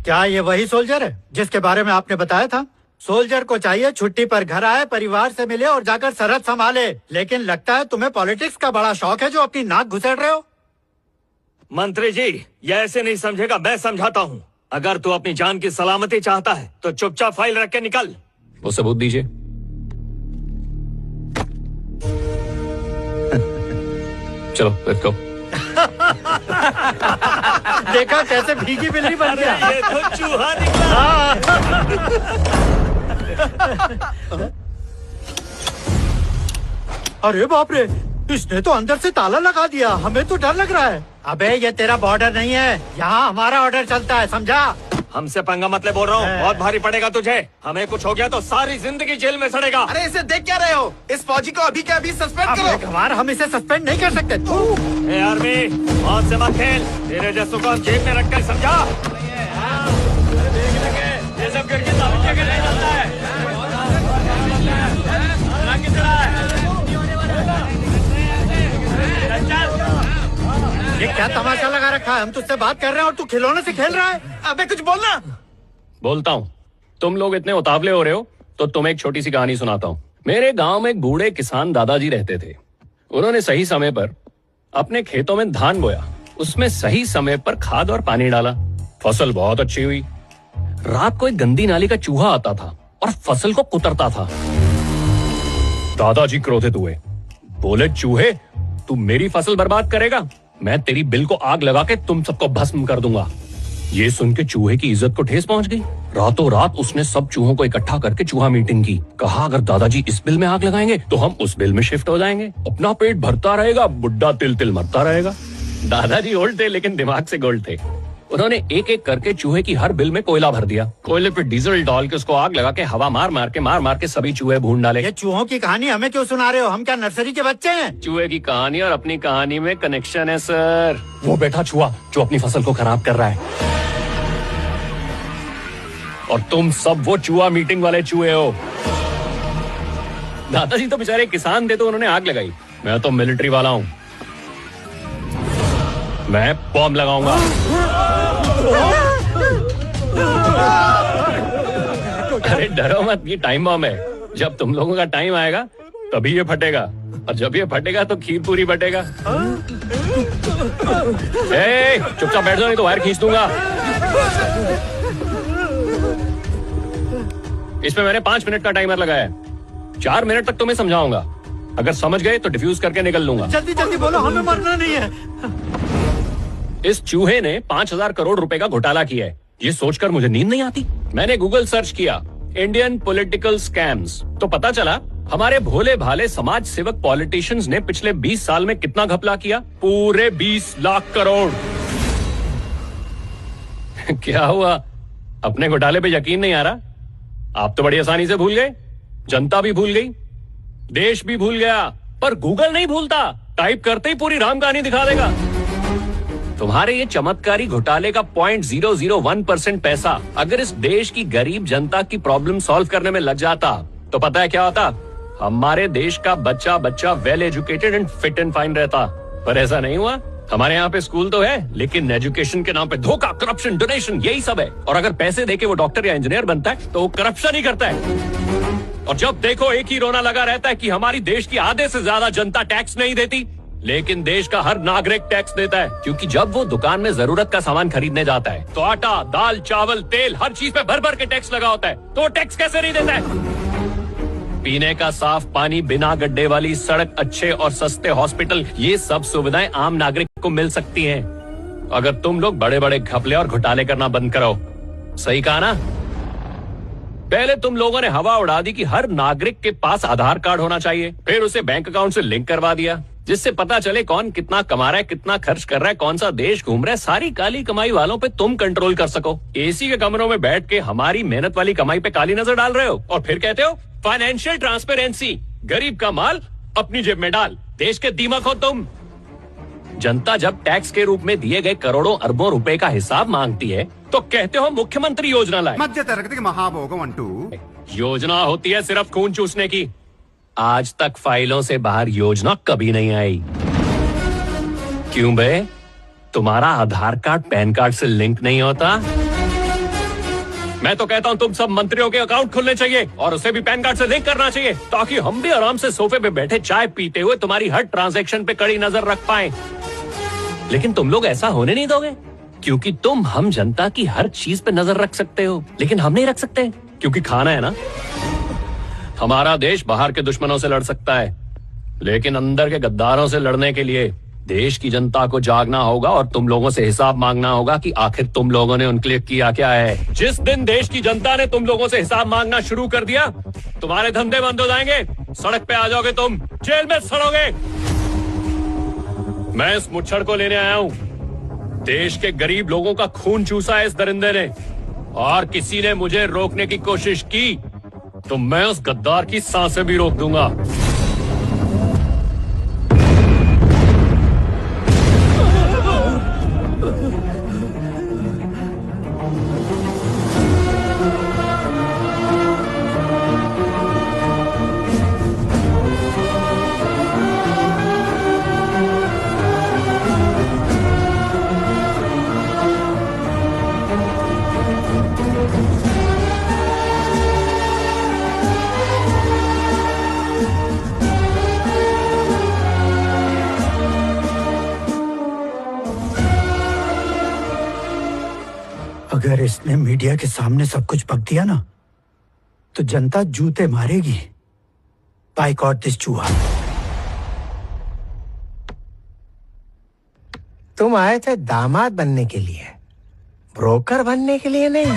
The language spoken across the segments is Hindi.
क्या ये वही सोल्जर है जिसके बारे में आपने बताया था? सोल्जर को चाहिए छुट्टी पर घर आए, परिवार से मिले और जाकर सरहद संभाले। लेकिन लगता है तुम्हें पॉलिटिक्स का बड़ा शौक है जो अपनी नाक घुसेड़ रहे हो। मंत्री जी, ये ऐसे नहीं समझेगा, मैं समझाता हूँ। अगर तू अपनी जान की सलामती चाहता है तो चुपचाप फाइल रख के निकल। वो सबूत दीजिए। चलो लेट्स गो। देखा कैसे भीगी बिल्ली बन गया। ये तो चूहा निकला। अरे बाप रे, इसने तो अंदर से ताला लगा दिया। हमें तो डर लग रहा है। अबे ये तेरा बॉर्डर नहीं है, यहाँ हमारा ऑर्डर चलता है, समझा? हमसे पंगा मत ले बोल रहा हूँ, बहुत भारी पड़ेगा तुझे। हमें कुछ हो गया तो सारी जिंदगी जेल में सड़ेगा। अरे इसे देख क्या रहे हो? इस फौजी को अभी के अभी सस्पेंड करो। हम इसे सस्पेंड नहीं कर सकते। ए आर्मी, मौत से मत खेल। तेरे जैसों को हम जेब में रखकर, समझा? ये सब करके नहीं चलता है। ये क्या तमाशा लगा रखा है? हम तुझसे बात कर रहे हैं और तू खिलौने से खेल रहा है। अबे कुछ बोलना। बोलता हूँ। तुम लोग इतने उतावले हो रहे हो तो तुम्हें एक छोटी सी कहानी सुनाता हूँ। मेरे गांव में एक बूढ़े किसान दादाजी रहते थे। उन्होंने सही समय पर अपने खेतों में धान बोया, उसमें सही समय पर खाद और पानी डाला। फसल बहुत अच्छी हुई। रात को एक गंदी नाली का चूहा आता था और फसल को कुतरता था। दादाजी क्रोधित हुए, बोले, चूहे, तू मेरी फसल बर्बाद करेगा? मैं तेरी बिल को आग लगा के तुम सबको भस्म कर दूंगा। ये सुन के चूहे की इज्जत को ठेस पहुंच गई। रातों रात उसने सब चूहों को इकट्ठा करके चूहा मीटिंग की। कहा, अगर दादाजी इस बिल में आग लगाएंगे तो हम उस बिल में शिफ्ट हो जाएंगे। अपना पेट भरता रहेगा, बुड्ढा तिल तिल मरता रहेगा। दादाजी ओल्ड थे लेकिन दिमाग से गोल्ड थे। उन्होंने एक एक करके चूहे की हर बिल में कोयला भर दिया। कोयले पे डीजल डाल के उसको आग लगा के हवा मार मार के सभी चूहे भून डाले। ये चूहों की कहानी हमें क्यों सुना रहे हो? हम क्या नर्सरी के बच्चे हैं? चूहे की कहानी और अपनी कहानी में कनेक्शन है सर। वो बैठा चूहा जो अपनी फसल को खराब कर रहा है, और तुम सब वो चूहा मीटिंग वाले चूहे हो। दादाजी तो बेचारे किसान थे तो उन्होंने आग लगाई। मैं तो मिलिट्री वाला हूँ, मैं बॉम्ब लगाऊंगा। अरे डरो मत, ये टाइम बॉम्ब है। जब तुम लोगों का टाइम आएगा तभी ये फटेगा, और जब ये फटेगा तो खीर पूरी बटेगा। चुपचाप बैठ जाओ, नहीं तो वायर खींच दूंगा। इसमें मैंने 5 मिनट का टाइमर लगाया है। 4 मिनट तक तुम्हें समझाऊंगा। अगर समझ गए तो डिफ्यूज करके निकल लूंगा। जल्दी जल्दी बोलो, हमें मरना नहीं है। इस चूहे ने 5,000 करोड़ रुपए का घोटाला किया है। ये सोचकर मुझे नींद नहीं आती। मैंने गूगल सर्च किया इंडियन पॉलिटिकल स्कैम्स, तो पता चला हमारे भोले भाले समाज सेवक पॉलिटिशियंस ने पिछले 20 साल में कितना घपला किया? पूरे 20 लाख करोड़। क्या हुआ, अपने घोटाले पे यकीन नहीं आ रहा? आप तो बड़ी आसानी से भूल गए, जनता भी भूल गई, देश भी भूल गया, पर गूगल नहीं भूलता। टाइप करते ही पूरी राम कहानी दिखा देगा। तुम्हारे ये चमत्कारी घोटाले का 0.001% पैसा अगर इस देश की गरीब जनता की प्रॉब्लम सॉल्व करने में लग जाता तो पता है क्या होता? हमारे देश का बच्चा बच्चा well educated and fit and fine रहता। पर ऐसा नहीं हुआ। हमारे यहाँ पे स्कूल तो है, लेकिन एजुकेशन के नाम पे धोखा, करप्शन, डोनेशन, यही सब है। और अगर पैसे देके वो डॉक्टर या इंजीनियर बनता है तो वो करप्शन ही करता है। और जब देखो एक ही रोना लगा रहता है कि हमारी देश की आधे से ज्यादा जनता टैक्स नहीं देती, लेकिन देश का हर नागरिक टैक्स देता है। क्योंकि जब वो दुकान में जरूरत का सामान खरीदने जाता है तो आटा, दाल, चावल, तेल, हर चीज पे भर भर के टैक्स लगा होता है, तो वो टैक्स कैसे नहीं देता है? पीने का साफ पानी, बिना गड्ढे वाली सड़क, अच्छे और सस्ते हॉस्पिटल, ये सब सुविधाएं आम नागरिक को मिल सकती हैं अगर तुम लोग बड़े बड़े घपले और घोटाले करना बंद करो। सही कहा ना? पहले तुम लोगों ने हवा उड़ा दी कि हर नागरिक के पास आधार कार्ड होना चाहिए, फिर उसे बैंक अकाउंट से लिंक करवा दिया जिससे पता चले कौन कितना कमा रहा है, कितना खर्च कर रहा है, कौन सा देश घूम रहा है। सारी काली कमाई वालों पे तुम कंट्रोल कर सको। एसी के कमरों में बैठ के हमारी मेहनत वाली कमाई पे काली नजर डाल रहे हो और फिर कहते हो फाइनेंशियल ट्रांसपेरेंसी। गरीब का माल अपनी जेब में डाल, देश के दीमक हो तुम। जनता जब टैक्स के रूप में दिए गए करोड़ों अरबों रुपए का हिसाब मांगती है तो कहते हो मुख्यमंत्री योजना लाए। मध्य तरगति महाभोगम अंटू योजना होती है सिर्फ खून चूसने की। आज तक फाइलों से बाहर योजना कभी नहीं आई। क्यों बे? तुम्हारा आधार कार्ड पैन कार्ड से लिंक नहीं होता? मैं तो कहता हूँ तुम सब मंत्रियों के अकाउंट खुलने चाहिए और उसे भी पैन कार्ड से लिंक करना चाहिए, ताकि हम भी आराम से सोफे पे बैठे चाय पीते हुए तुम्हारी हर ट्रांजैक्शन पे कड़ी नजर रख पाए। लेकिन तुम लोग ऐसा होने नहीं दोगे, क्योंकि तुम हम जनता की हर चीज पे नजर रख सकते हो, लेकिन हम नहीं रख सकते, क्योंकि खाना है ना। हमारा देश बाहर के दुश्मनों से लड़ सकता है, लेकिन अंदर के गद्दारों से लड़ने के लिए देश की जनता को जागना होगा और तुम लोगों से हिसाब मांगना होगा कि आखिर तुम लोगों ने उनके लिए किया क्या है। जिस दिन देश की जनता ने तुम लोगों से हिसाब मांगना शुरू कर दिया, तुम्हारे धंधे बंद हो जाएंगे, सड़क पे आ जाओगे तुम, जेल में सड़ोगे। मैं इस मुच्छड़ को लेने आया हूँ। देश के गरीब लोगों का खून चूसा है इस दरिंदे ने, और किसी ने मुझे रोकने की कोशिश की तो मैं उस गद्दार की सांसें भी रोक दूंगा। अगर इसने मीडिया के सामने सब कुछ बक दिया ना, तो जनता जूते मारेगी। बाइकआउट दिस चूहा। तुम आए थे दामाद बनने के लिए, ब्रोकर बनने के लिए नहीं।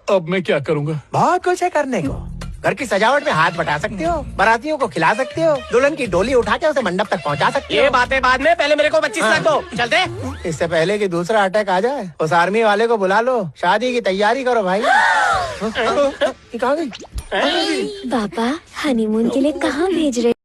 अब मैं क्या करूंगा? बहुत कुछ है करने को। घर की सजावट में हाथ बटा सकते हो, बारातियों को खिला सकते हो, दुल्हन की डोली उठा के उसे मंडप तक पहुंचा सकते हो। ये बातें बाद में, पहले मेरे को 25 लाख दो। चलते। इससे पहले कि दूसरा अटैक आ जाए, उस आर्मी वाले को बुला लो, शादी की तैयारी करो भाई। ये कहाँ गई? पापा हनीमून के लिए कहाँ भेज रहे?